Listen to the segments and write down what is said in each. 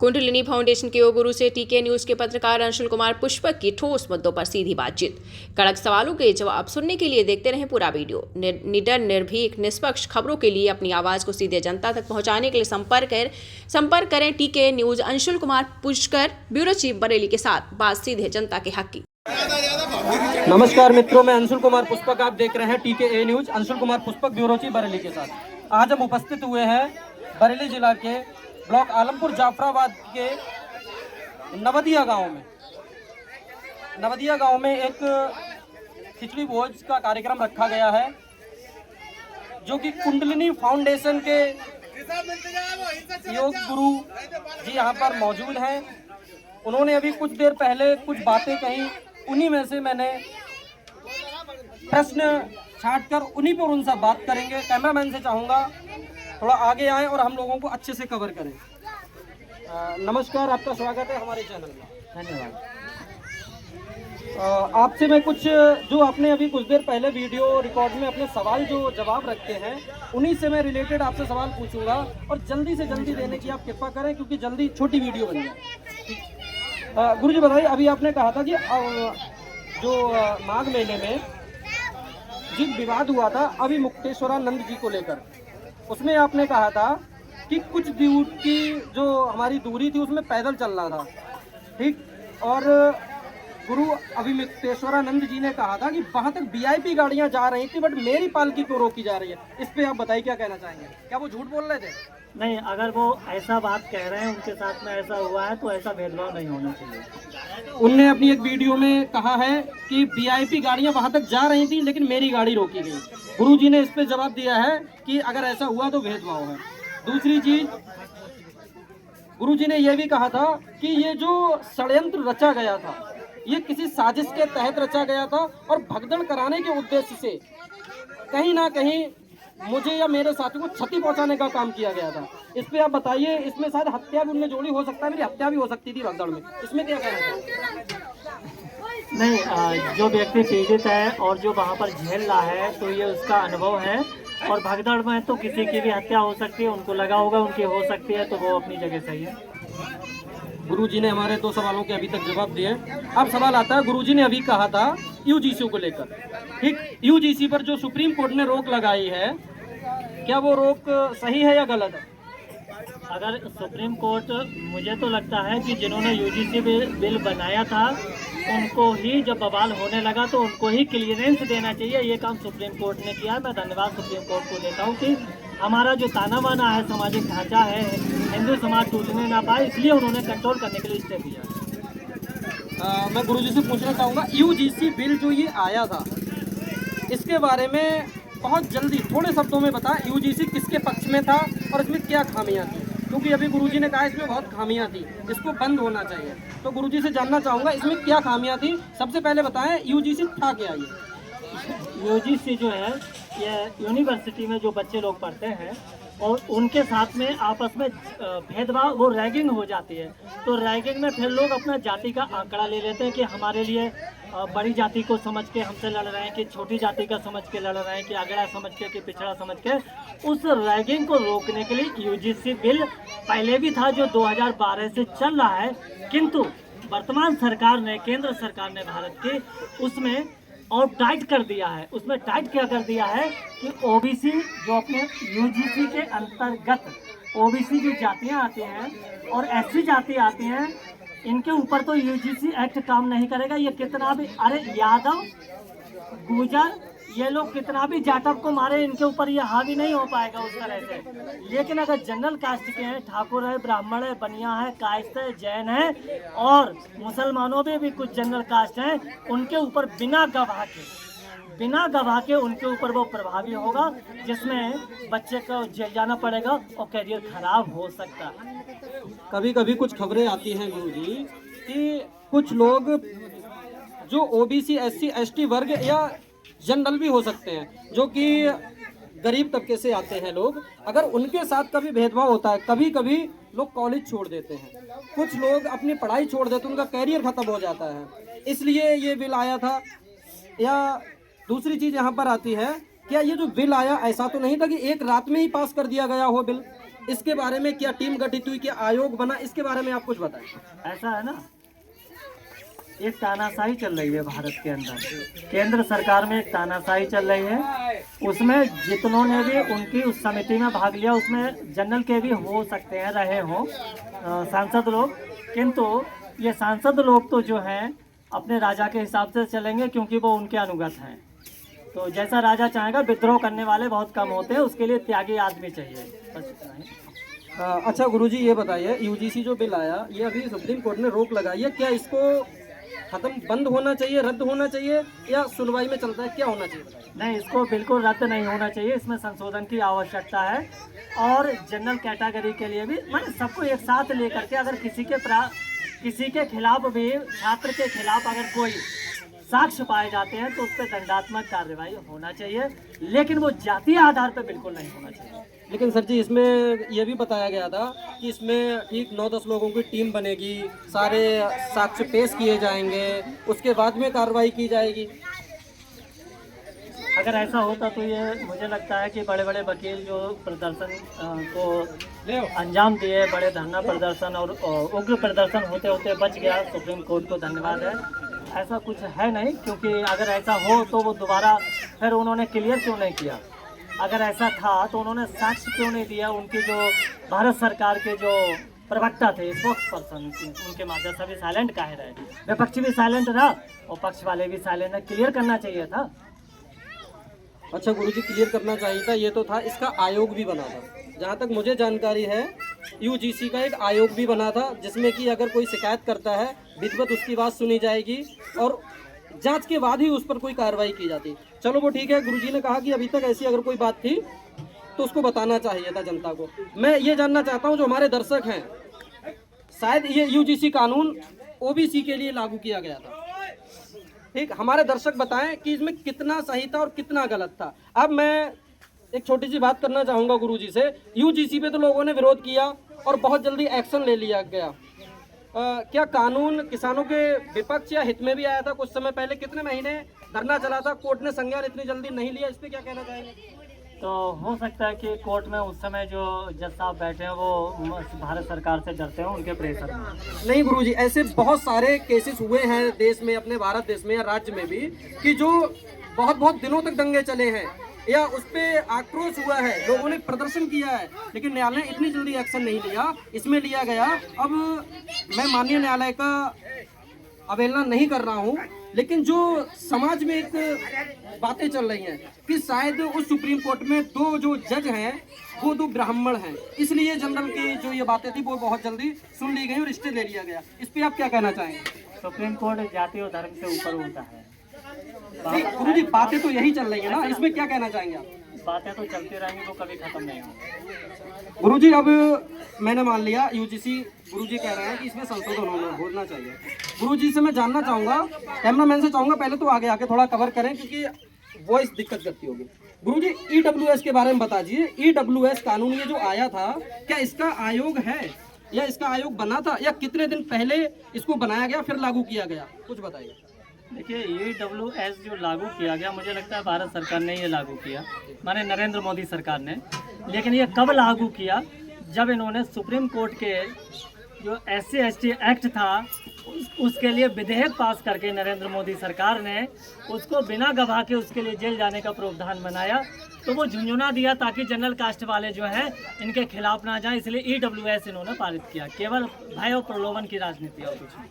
Kundalini foundation के योग गुरु से टीके न्यूज के पत्रकार अंशुल कुमार पुष्पक की ठोस मुद्दों पर सीधी बातचीत। कड़क सवालों के जवाब सुनने के लिए देखते रहें पूरा वीडियो। निडर, निर्भीक, निष्पक्ष खबरों के लिए अपनी आवाज को सीधे जनता तक पहुंचाने के लिए संपर्क करें टीके news Anshul Kumar Pushkar, bureau chief Bareilly के साथ बात सीधे जनता के हक की। नमस्कार मित्रों, मैं अंशुल कुमार पुष्पक, आप देख रहे हैं टीके news Anshul Kumar Pushpak, bureau chief Bareilly के साथ। आज हम उपस्थित हुए हैं बरेली जिला के ब्लॉक आलमपुर जाफराबाद के नवदिया गांव में एक खिचड़ी भोज का कार्यक्रम रखा गया है, जो कि कुंडलिनी फाउंडेशन के योग गुरु जी यहाँ पर मौजूद हैं। उन्होंने अभी कुछ देर पहले कुछ बातें कही, उन्हीं में से मैंने प्रश्न छांटकर उन्हीं पर उनसे बात करेंगे। कैमरामैन से चाहूँगा थोड़ा आगे आए और हम लोगों को अच्छे से कवर करें। नमस्कार, आपका स्वागत है हमारे चैनल में। धन्यवाद। आपसे मैं कुछ जो आपने अभी कुछ देर पहले वीडियो रिकॉर्ड में अपने सवाल जो जवाब रखे हैं, उन्हीं से मैं रिलेटेड आपसे सवाल पूछूंगा और जल्दी से जल्दी देने की आप कृपा करें, क्योंकि जल्दी छोटी वीडियो बन जाए। गुरुजी बताइए, अभी आपने कहा था कि जो माघ मेले में जिस विवाद हुआ था अभी मुक्तेश्वरानंद जी को लेकर, उसमें आपने कहा था कि कुछ दूर की जो हमारी दूरी थी उसमें पैदल चलना था, ठीक। और गुरु अभिमुक्तेश्वरानंद जी ने कहा था कि वहाँ तक वीआईपी गाड़ियाँ जा रही थी, बट मेरी पालकी को रोकी जा रही है। इस पे आप बताइए, क्या कहना चाहेंगे? क्या वो झूठ बोल रहे थे? नहीं, अगर वो ऐसा बात कह रहे हैं, उनके साथ में ऐसा हुआ है, तो ऐसा भेदभाव नहीं होना चाहिए। उनने अपनी एक वीडियो में कहा है कि वीआईपी गाड़ियां वहां तक जा रही थी, लेकिन मेरी गाड़ी रोकी गई। गुरुजी ने इस पे जवाब दिया है कि अगर ऐसा हुआ तो भेदभाव है। दूसरी चीज, गुरुजी ने यह भी कहा था कि ये जो षड्यंत्र रचा गया था, ये किसी साजिश के तहत रचा गया था और भगदड़ कराने के उद्देश्य से कहीं ना कहीं मुझे या मेरे साथी को क्षति पहुंचाने का काम किया गया था। इस पे आप बताइए। इसमें शायद हत्या भी उनमें जोड़ी हो सकता है, मेरी हत्या भी हो सकती थी भगदड़ में। इसमें क्या कहना है? नहीं, जो व्यक्ति पीड़ित है और जो वहाँ पर झेल रहा है, तो ये उसका अनुभव है। और भगदड़ में तो किसी की भी हत्या हो सकती है, उनको लगा होगा उनकी हो सकती है, तो वो अपनी जगह सही है। गुरुजी ने हमारे 2 सवालों के अभी तक जवाब दिए। अब सवाल आता है, गुरुजी ने अभी कहा था यूजीसी को लेकर, ठीक। यूजीसी पर जो सुप्रीम कोर्ट ने रोक लगाई है, क्या वो रोक सही है या गलत है? अगर सुप्रीम कोर्ट, मुझे तो लगता है कि जिन्होंने यूजीसी बिल बनाया था, उनको ही जब बवाल होने लगा तो उनको ही क्लियरेंस देना चाहिए। ये काम सुप्रीम कोर्ट ने किया। मैं धन्यवाद सुप्रीम कोर्ट को देता हूँ कि हमारा जो ताना बाना है, सामाजिक ढांचा है, हिंदू समाज टूटने ना पाए, इसलिए उन्होंने कंट्रोल करने के लिए स्टेप लिया। मैं गुरुजी से पूछना चाहूँगा, यूजीसी बिल जो ये आया था, इसके बारे में बहुत जल्दी थोड़े शब्दों में बता, यूजीसी किसके पक्ष में था और इसमें क्या खामियां थी? क्योंकि अभी गुरुजी ने कहा इसमें बहुत खामियां थी, इसको बंद होना चाहिए। तो गुरुजी से जानना चाहूँगा, इसमें क्या खामियां थी? सबसे पहले बताएं, यूजीसी था क्या? ये यूजीसी जो है, ये यूनिवर्सिटी में जो बच्चे लोग पढ़ते हैं और उनके साथ में आपस में भेदभाव, वो रैगिंग हो जाती है। तो रैगिंग में फिर लोग अपना जाति का आंकड़ा ले लेते हैं कि हमारे लिए बड़ी जाति को समझ के हमसे लड़ रहे हैं, कि छोटी जाति का समझ के लड़ रहे हैं, कि अगड़ा समझ के, कि पिछड़ा समझ के। उस रैगिंग को रोकने के लिए यूजीसी बिल पहले भी था, जो 2012 से चल रहा है, किंतु वर्तमान सरकार ने, केंद्र सरकार ने भारत की, उसमें और टाइट कर दिया है। उसमें टाइट क्या कर दिया है कि ओबीसी जो अपने यूजीसी के अंतर्गत ओबीसी जो जातियां आती हैं और एससी जाति आती हैं, इनके ऊपर तो यूजीसी एक्ट काम नहीं करेगा। ये कितना भी, अरे यादव, गुर्जर, ये लोग कितना भी जाटव को मारे, इनके ऊपर ये हावी नहीं हो पाएगा उस तरह से। लेकिन अगर जनरल कास्ट के हैं, ठाकुर है, ब्राह्मण है, बनिया है, कायस्थ है, जैन है और मुसलमानों में भी कुछ जनरल कास्ट हैं, उनके ऊपर बिना गवाह के उनके ऊपर वो प्रभावी होगा, जिसमें बच्चे को जेल जाना पड़ेगा और करियर खराब हो सकता है। कभी कभी कुछ खबरें आती हैं गुरुजी कि कुछ लोग जो ओबीसी, एससी, एसटी वर्ग या जनरल भी हो सकते हैं, जो कि गरीब तबके से आते हैं लोग, अगर उनके साथ कभी भेदभाव होता है, कभी कभी लोग कॉलेज छोड़ देते हैं, कुछ लोग अपनी पढ़ाई छोड़ देते हैं, उनका कैरियर खत्म हो जाता है, इसलिए ये बिल आया था। या दूसरी चीज़ यहाँ पर आती है, क्या ये जो बिल आया, ऐसा तो नहीं था कि एक रात में ही पास कर दिया गया हो बिल? इसके बारे में क्या टीम गठित हुई, क्या आयोग बना, इसके बारे में आप कुछ बताएं। ऐसा है ना, एक तानाशाही चल रही है भारत के अंदर, केंद्र सरकार में एक तानाशाही चल रही है। उसमें जितनों ने भी उनकी उस समिति में भाग लिया, उसमें जनरल के भी हो सकते हैं, रहे हों सांसद लोग, किंतु ये सांसद लोग तो जो हैं अपने राजा के हिसाब से चलेंगे, क्योंकि वो उनके अनुगत हैं। तो जैसा राजा चाहेगा, विद्रोह करने वाले बहुत कम होते हैं, उसके लिए त्यागी आदमी चाहिए, बस इतना ही। अच्छा गुरुजी ये बताइए, यूजीसी जो बिल आया, ये अभी सुप्रीम कोर्ट ने रोक लगाई है, क्या इसको खत्म बंद होना चाहिए, रद्द होना चाहिए, या सुनवाई में चलता है, क्या होना चाहिए बताइए। नहीं, इसको बिल्कुल रद्द नहीं होना चाहिए, इसमें संशोधन की आवश्यकता है। और जनरल कैटेगरी के लिए भी, मतलब सबको एक साथ लेकर के, अगर किसी के खिलाफ भी, छात्र के खिलाफ अगर कोई साक्ष्य पाए जाते हैं तो उस पर दंडात्मक कार्रवाई होना चाहिए, लेकिन वो जातीय आधार पर बिल्कुल नहीं होना चाहिए। लेकिन सर जी, इसमें यह भी बताया गया था कि इसमें ठीक 9-10 लोगों की टीम बनेगी, सारे साक्ष्य पेश किए जाएंगे, उसके बाद में कार्रवाई की जाएगी। अगर ऐसा होता तो ये मुझे लगता है कि बड़े बड़े वकील जो प्रदर्शन को अंजाम दिए, बड़े धरना प्रदर्शन और उग्र प्रदर्शन होते होते बच गया, सुप्रीम कोर्ट को धन्यवाद है। ऐसा कुछ है नहीं, क्योंकि अगर ऐसा हो तो वो दोबारा फिर उन्होंने क्लियर क्यों नहीं किया। अगर ऐसा था तो उन्होंने साक्ष्य क्यों नहीं दिया। उनके जो भारत सरकार के जो प्रवक्ता थे, स्पोक्स पर्सन, उनके माध्यम से भी साइलेंट काहे रहे। विपक्ष भी साइलेंट रहा और पक्ष वाले भी साइलेंट, क्लियर करना चाहिए था। अच्छा गुरुजी, क्लियर करना चाहिए था, ये तो था। इसका आयोग भी बना था, जहाँ तक मुझे जानकारी है, यूजीसी का एक आयोग भी बना था, जिसमें कि अगर कोई शिकायत करता है, विधिवत उसकी बात सुनी जाएगी और जांच के बाद ही उस पर कोई कार्रवाई की जाती। चलो वो ठीक है, गुरुजी ने कहा कि अभी तक ऐसी अगर कोई बात थी तो उसको बताना चाहिए था जनता को। मैं ये जानना चाहता हूँ, जो हमारे दर्शक हैं, शायद ये यूजीसी कानून ओबीसी के लिए लागू किया गया था, ठीक, हमारे दर्शक बताएं कि इसमें कितना सही था और कितना गलत था। अब मैं एक छोटी सी बात करना चाहूँगा गुरुजी से। यूजीसी पे तो लोगों ने विरोध किया और बहुत जल्दी एक्शन ले लिया गया। क्या कानून किसानों के विपक्ष या हित में भी आया था? कुछ समय पहले कितने महीने धरना चला था, कोर्ट ने संज्ञान इतनी जल्दी नहीं लिया, इस पर क्या कहना चाहेंगे? तो हो सकता है कि कोर्ट में उस समय जो जज साहब बैठे हैं वो भारत सरकार से डरते हैं, उनके प्रेशर में। नहीं गुरुजी, ऐसे बहुत सारे केसेस हुए हैं देश में, अपने भारत देश में या राज्य में भी, कि जो बहुत बहुत दिनों तक दंगे चले हैं या उस पर आक्रोश हुआ है, लोगों ने प्रदर्शन किया है, लेकिन न्यायालय ने इतनी जल्दी एक्शन नहीं लिया। इसमें लिया गया। अब मैं माननीय न्यायालय का अवहेलना नहीं कर रहा हूँ, लेकिन जो समाज में एक बातें चल रही हैं कि शायद उस सुप्रीम कोर्ट में दो जो जज हैं वो दो ब्राह्मण हैं, इसलिए जनरल की जो ये बातें थी वो बहुत जल्दी सुन ली गई और स्टे ले लिया गया। इस पर आप क्या कहना चाहेंगे? सुप्रीम कोर्ट जाति और धर्म से ऊपर उठता है। गुरुजी, बातें तो यही चल रही है ना, इसमें क्या कहना चाहेंगे आप? बातें तो चलती रहेंगी, वो कभी खत्म नहीं होंगी। गुरुजी, अब मैंने मान लिया यूजीसी, गुरुजी कह रहे हैं कि इसमें संशोधन होना चाहिए। गुरुजी से मैं जानना चाहूँगा, कैमरामैन से चाहूँगा पहले तो आगे आके थोड़ा कवर करें, क्योंकि वॉइस दिक्कत करती होगी। गुरुजी, ईडब्ल्यूएस के बारे में बता दीजिए। ईडब्ल्यूएस कानून ये जो आया था, क्या इसका आयोग है या इसका आयोग बना था, या कितने दिन पहले इसको बनाया गया फिर लागू किया गया, कुछ बताइए। देखिए, EWS जो लागू किया गया, मुझे लगता है भारत सरकार ने ये लागू किया, माने नरेंद्र मोदी सरकार ने। लेकिन ये कब लागू किया? जब इन्होंने सुप्रीम कोर्ट के जो SC/ST एक्ट था उसके लिए विधेयक पास करके नरेंद्र मोदी सरकार ने उसको बिना गवाह के उसके लिए जेल जाने का प्रावधान बनाया, तो वो झुंझुना दिया ताकि जनरल कास्ट वाले जो हैं इनके खिलाफ ना जाए, इसलिए EWS इन्होंने पारित किया। केवल भय और प्रलोभन की राजनीति और कुछ नहीं।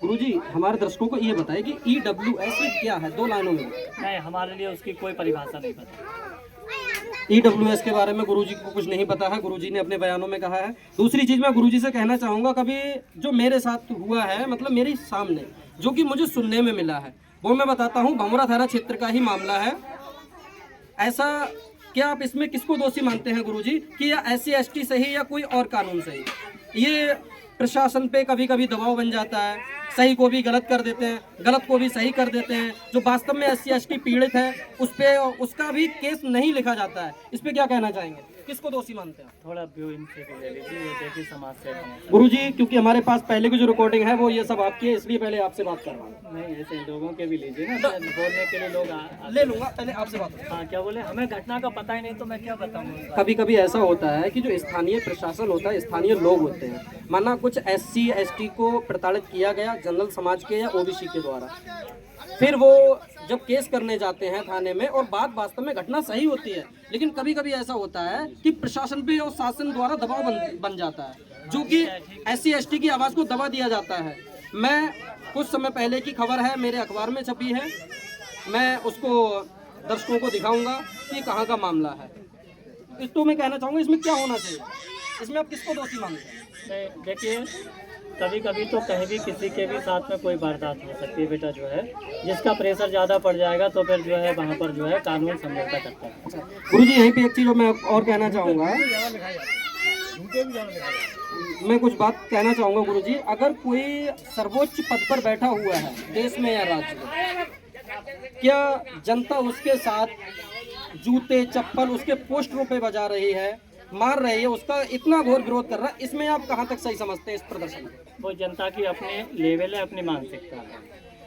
गुरुजी, हमारे दर्शकों को ये बताइए कि EWS क्या है, 2 लाइनों में। नहीं, हमारे लिए उसकी कोई परिभाषा नहीं पता। EWS के बारे में गुरुजी को कुछ नहीं पता है, गुरुजी ने अपने बयानों में कहा है। दूसरी चीज़ मैं गुरुजी से कहना चाहूँगा, कभी जो मेरे साथ हुआ है, मतलब मेरे सामने जो कि मुझे सुनने में मिला है, वो मैं बताता हूँ। भमरा थाना क्षेत्र का ही मामला है। ऐसा क्या आप इसमें किसको दोषी मानते हैं गुरुजी, कि या SC/ST सही या कोई और कानून सही? ये प्रशासन पे कभी कभी दबाव बन जाता है, सही को भी गलत कर देते हैं, गलत को भी सही कर देते हैं। जो वास्तव में SC/ST पीड़ित है उस पे उसका भी केस नहीं लिखा जाता है। इस पे क्या कहना चाहेंगे? किसको दोषी मानते हैं? थोड़ा व्यू इनसे भी ले लीजिए, ये देखिए समाज से हैं। गुरुजी, क्योंकि हमारे पास पहले की जो रिकॉर्डिंग है वो ये सब आपकी है, इसलिए पहले आपसे बात कर रहा हूँ। नहीं, ऐसे लोगों के भी लीजिए ना, तो बोलने के लिए लोग ले लूंगा, पहले आपसे बात करूँ। हाँ, क्या बोले, हमें घटना का पता ही नहीं तो मैं क्या बताऊँ। कभी कभी ऐसा होता है कि जो स्थानीय प्रशासन होता है, स्थानीय लोग होते हैं, माना कुछ SC ST को प्रताड़ित किया गया जनरल समाज के या OBC के द्वारा, फिर वो जब केस करने जाते हैं थाने में और बात वास्तव में घटना सही होती है, लेकिन कभी कभी ऐसा होता है कि प्रशासन पे और शासन द्वारा दबाव बन जाता है, जो कि SC ST की आवाज़ को दबा दिया जाता है। मैं कुछ समय पहले की खबर है, मेरे अखबार में छपी है, मैं उसको दर्शकों को दिखाऊंगा कि कहाँ का मामला है। तो मैं कहना चाहूँगा इसमें क्या होना चाहिए, इसमें आप किसको दोषी मानते हैं? नहीं, देखिए, कभी कभी तो कहीं भी किसी के भी साथ में कोई वारदात हो सकती है बेटा, जो है जिसका प्रेशर ज़्यादा पड़ जाएगा तो फिर जो है वहाँ पर जो है कानून समझौता करता है। गुरुजी, यहीं पे एक चीज़ मैं और कहना चाहूँगा, मैं कुछ बात कहना चाहूँगा गुरुजी, अगर कोई सर्वोच्च पद पर बैठा हुआ है देश में या राज्य में, क्या जनता उसके साथ जूते चप्पल उसके पोस्टरों पे बजा रही है, मार रही है, उसका इतना घोर विरोध कर रहा है, इसमें आप कहाँ तक सही समझते हैं इस प्रदर्शन में? वो जनता की अपने लेवल है, अपनी मानसिकता है।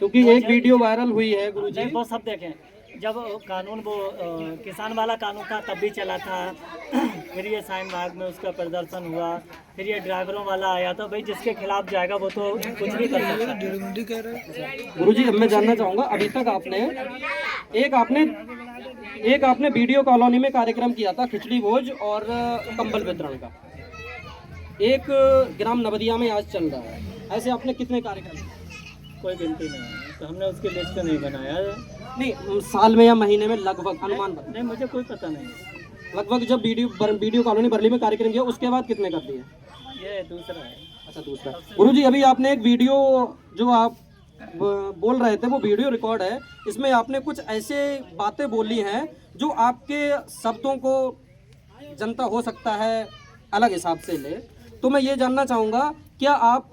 क्योंकि एक वीडियो वायरल हुई है गुरुजी, वो सब देखें, जब कानून वो किसान वाला कानून था तब भी चला था, फिर ये साइन बाग में उसका प्रदर्शन हुआ, फिर ये ड्राइवरों वाला आया, तो भाई जिसके खिलाफ जाएगा वो तो कुछ भी कर सकता है। गुरुजी, अब मैं जानना चाहूँगा, अभी तक आपने वीडियो कॉलोनी में कार्यक्रम किया था खिचड़ी भोज और कंबल वितरण का, एक ग्राम नवदिया में आज चल रहा है, ऐसे आपने कितने कार्यक्रम किए? कोई गिनती नहीं है, तो हमने उसकी लिस्ट नहीं बनाया। नहीं, साल में या महीने में लगभग अनुमान बताइए। नहीं, मुझे कोई पता नहीं। लगभग जब वीडियो कॉलोनी बरली में कार्यक्रम किया उसके बाद कितने कर दिए? ये दूसरा है। अच्छा, दूसरा। गुरुजी, अभी आपने एक वीडियो जो आप बोल रहे थे वो वीडियो रिकॉर्ड है, इसमें आपने कुछ ऐसे बातें बोली हैं जो आपके शब्दों को जनता हो सकता है अलग हिसाब से ले, तो मैं ये जानना चाहूँगा, क्या आप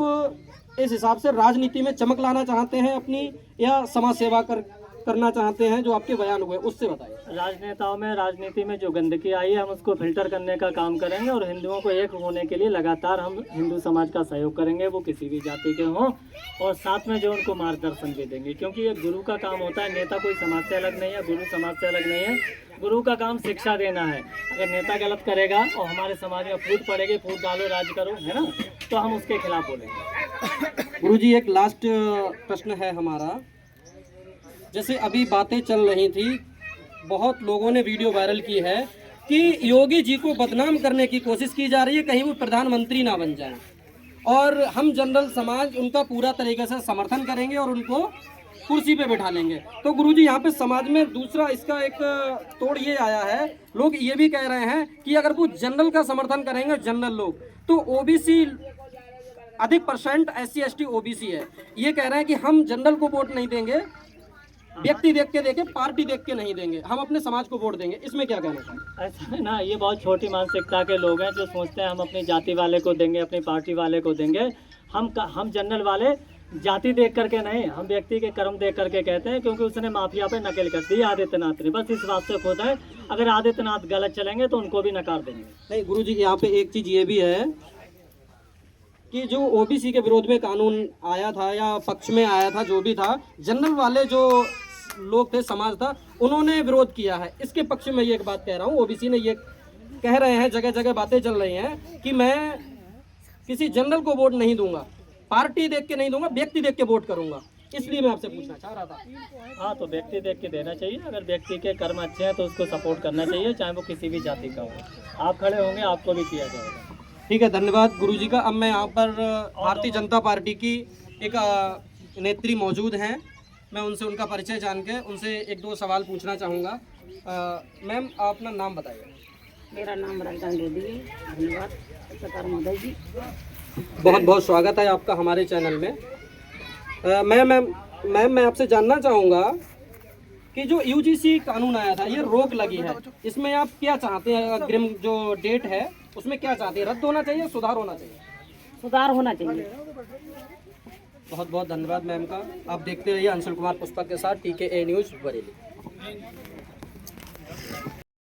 इस हिसाब से राजनीति में चमक लाना चाहते हैं अपनी, या समाज सेवा करना चाहते हैं? जो आपके बयान हुए उससे बताइए। राजनीति में जो गंदगी आई है हम उसको फिल्टर करने का काम करेंगे, और हिंदुओं को एक होने के लिए लगातार हम हिंदू समाज का सहयोग करेंगे, वो किसी भी जाति के हों, और साथ में जो उनको मार्गदर्शन भी देंगे, क्योंकि ये गुरु का काम होता है। नेता कोई समाज से अलग नहीं है, गुरु समाज से अलग नहीं है, गुरु का काम शिक्षा देना है। अगर नेता गलत करेगा और हमारे समाज में फूट पड़ेगी, फूट डालो राज करो, है ना, तो हम उसके खिलाफ बोलेंगे। गुरुजी, एक लास्ट प्रश्न है हमारा, जैसे अभी बातें चल रही थी, बहुत लोगों ने वीडियो वायरल की है कि योगी जी को बदनाम करने की कोशिश की जा रही है, कहीं वो प्रधानमंत्री ना बन जाए, और हम जनरल समाज उनका पूरा तरीके से समर्थन करेंगे और उनको कुर्सी पे बैठा लेंगे। तो गुरुजी, यहाँ पे समाज में दूसरा इसका एक तोड़ ये आया है, लोग ये भी कह रहे हैं कि अगर वो जनरल का समर्थन करेंगे जनरल लोग, तो OBC अधिक % SC ST OBC है, ये कह रहे हैं कि हम जनरल को वोट नहीं देंगे, व्यक्ति देख के देंगे, पार्टी देख के नहीं देंगे, हम अपने समाज को वोट देंगे। इसमें क्या कहना चाहिए? ऐसा है ना, ये बहुत छोटी मानसिकता के लोग हैं जो सोचते हैं हम अपनी जाति वाले को देंगे, अपनी पार्टी वाले को देंगे। हम जनरल वाले जाति देख करके नहीं, हम व्यक्ति के कर्म देख करके कहते हैं, क्योंकि उसने माफिया पे नकल कर दी आदित्यनाथ ने, बस इस बात से खुद है। अगर आदित्यनाथ गलत चलेंगे तो उनको भी नकार देंगे। नहीं गुरुजी, यहाँ पे एक चीज़ ये भी है कि जो OBC के विरोध में कानून आया था या पक्ष में आया था, जो भी था, जनरल वाले जो लोग थे, समाज था, उन्होंने विरोध किया है। इसके पक्ष में ये एक बात कह रहा हूँ, OBC ने ये कह रहे हैं, जगह जगह बातें चल रही हैं कि मैं किसी जनरल को वोट नहीं दूंगा, पार्टी देख के नहीं दूंगा, व्यक्ति देख के वोट करूंगा। इसलिए मैं आपसे पूछना चाह रहा था। हाँ, तो व्यक्ति देख के देना चाहिए। अगर व्यक्ति के कर्म अच्छे हैं तो उसको सपोर्ट करना चाहिए, चाहे वो किसी भी जाति का हो। आप खड़े होंगे, आपको भी किया जाएगा। ठीक है, धन्यवाद गुरुजी का। अब मैं यहाँ पर भारतीय जनता पार्टी की एक नेत्री मौजूद हैं, मैं उनसे उनका परिचय जान के उनसे 1-2 सवाल पूछना चाहूँगा। मैम, आप अपना नाम बताइए। मेरा नाम राजदान रेड्डी है। धन्यवाद सरकार मोदी जी, बहुत बहुत स्वागत है आपका हमारे चैनल में। मैम मैं आपसे जानना चाहूँगा कि जो UGC कानून आया था, ये रोक लगी है, इसमें आप क्या चाहते हैं? अग्रिम जो डेट है उसमें क्या चाहते हैं? रद्द होना चाहिए, सुधार होना चाहिए? सुधार होना चाहिए। बहुत बहुत धन्यवाद मैम का। आप देखते रहिए अंशुल कुमार पुष्पक के साथ TKA न्यूज़ बरेली।